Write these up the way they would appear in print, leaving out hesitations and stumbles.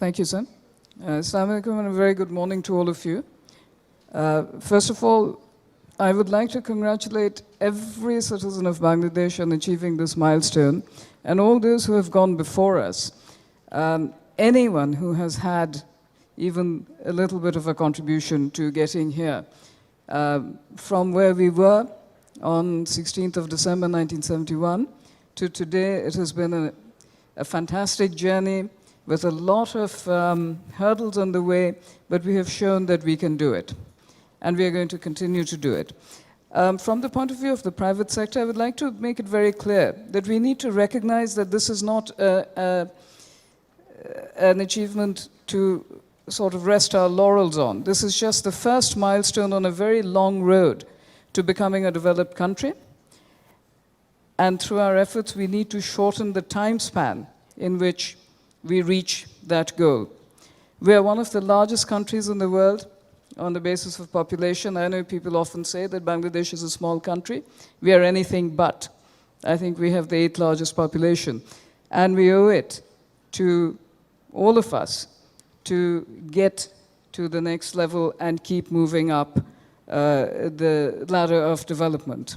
Thank you, sir. Assalamu alaikum and a very good morning to all of you. First of all, I would like to congratulate every citizen of Bangladesh on achieving this milestone and all those who have gone before us. Anyone who has had even a little bit of a contribution to getting here. From where we were on 16th of December 1971 to today, it has been a fantastic journey with a lot of hurdles on the way, but we have shown that we can do it. And we are going to continue to do it. From the point of view of the private sector, I would like to make it very clear that we need to recognize that this is not an achievement to sort of rest our laurels on. This is just the first milestone on a very long road to becoming a developed country. And through our efforts, we need to shorten the time span in which we reach that goal. We are one of the largest countries in the world on the basis of population. I know people often say that Bangladesh is a small country. We are anything but. I think we have the 8th largest population. And we owe it to all of us to get to the next level and keep moving up the ladder of development.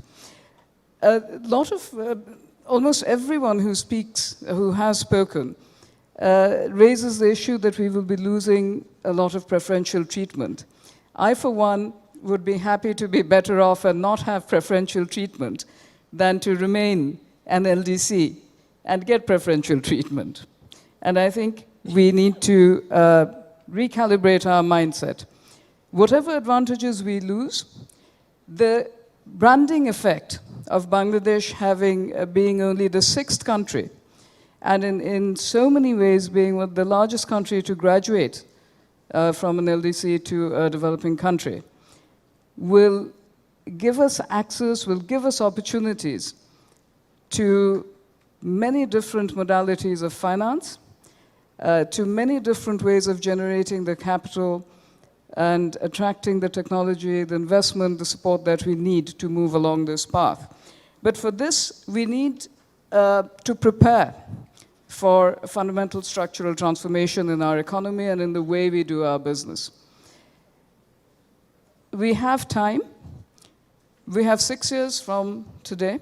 Almost everyone who speaks, who has spoken, raises the issue that we will be losing a lot of preferential treatment. I, for one, would be happy to be better off and not have preferential treatment than to remain an LDC and get preferential treatment. And I think we need to recalibrate our mindset. Whatever advantages we lose, the branding effect of Bangladesh being only the 6th country, and in so many ways being the largest country to graduate from an LDC to a developing country, will give us access, will give us opportunities to many different modalities of finance, to many different ways of generating the capital and attracting the technology, the investment, the support that we need to move along this path. But for this, we need to prepare for fundamental structural transformation in our economy and in the way we do our business. We have time. We have 6 years from today.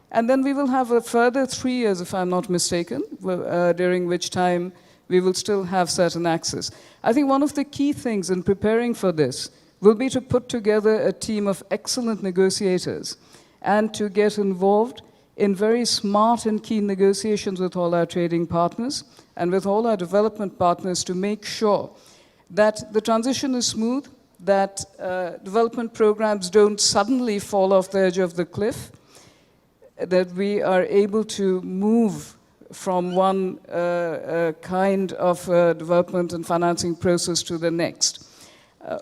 And then we will have a further 3 years, if I'm not mistaken, during which time we will still have certain access. I think one of the key things in preparing for this will be to put together a team of excellent negotiators and to get involved in very smart and keen negotiations with all our trading partners and with all our development partners to make sure that the transition is smooth, that development programs don't suddenly fall off the edge of the cliff, that we are able to move from one kind of development and financing process to the next.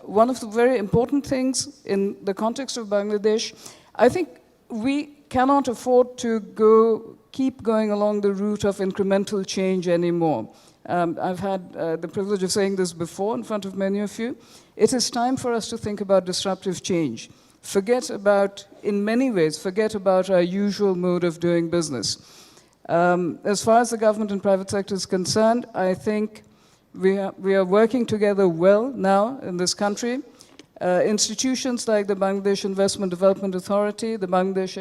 One of the very important things in the context of Bangladesh, I think we cannot afford to keep going along the route of incremental change anymore. I've had the privilege of saying this before in front of many of you. It is time for us to think about disruptive change. In many ways, forget about our usual mode of doing business. As far as the government and private sector is concerned, I think we are working together well now in this country. Institutions like the Bangladesh Investment Development Authority, the Bangladesh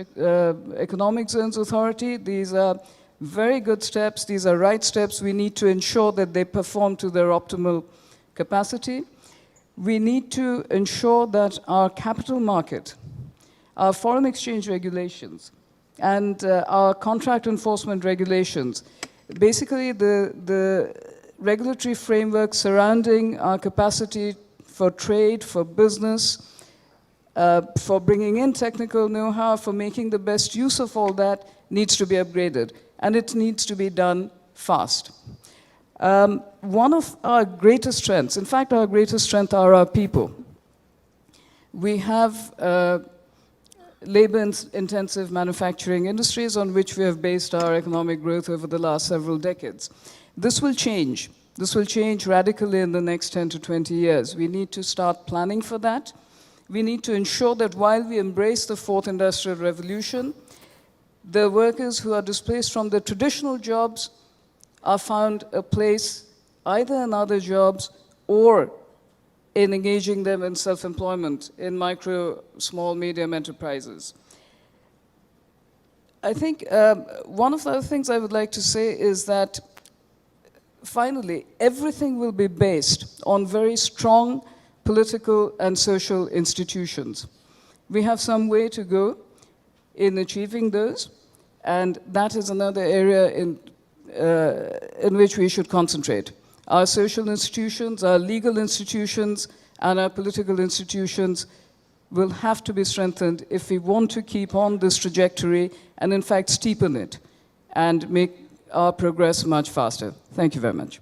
Economic Zones Authority, these are very good steps. These are right steps. We need to ensure that they perform to their optimal capacity. We need to ensure that our capital market, our foreign exchange regulations, and our contract enforcement regulations, basically the regulatory framework surrounding our capacity for trade, for business, for bringing in technical know-how, for making the best use of all that, needs to be upgraded. And it needs to be done fast. One of our greatest strengths, in fact, our greatest strength are our people. We have labor-intensive manufacturing industries on which we have based our economic growth over the last several decades. This will change. This will change radically in the next 10 to 20 years. We need to start planning for that. We need to ensure that while we embrace the 4th Industrial Revolution, the workers who are displaced from the traditional jobs are found a place either in other jobs or in engaging them in self-employment in micro, small, medium enterprises. I think one of the other things I would like to say is that finally, everything will be based on very strong political and social institutions. We have some way to go in achieving those, and that is another area in which we should concentrate. Our social institutions, our legal institutions, and our political institutions will have to be strengthened if we want to keep on this trajectory and, in fact, steepen it and make our progress much faster. Thank you very much.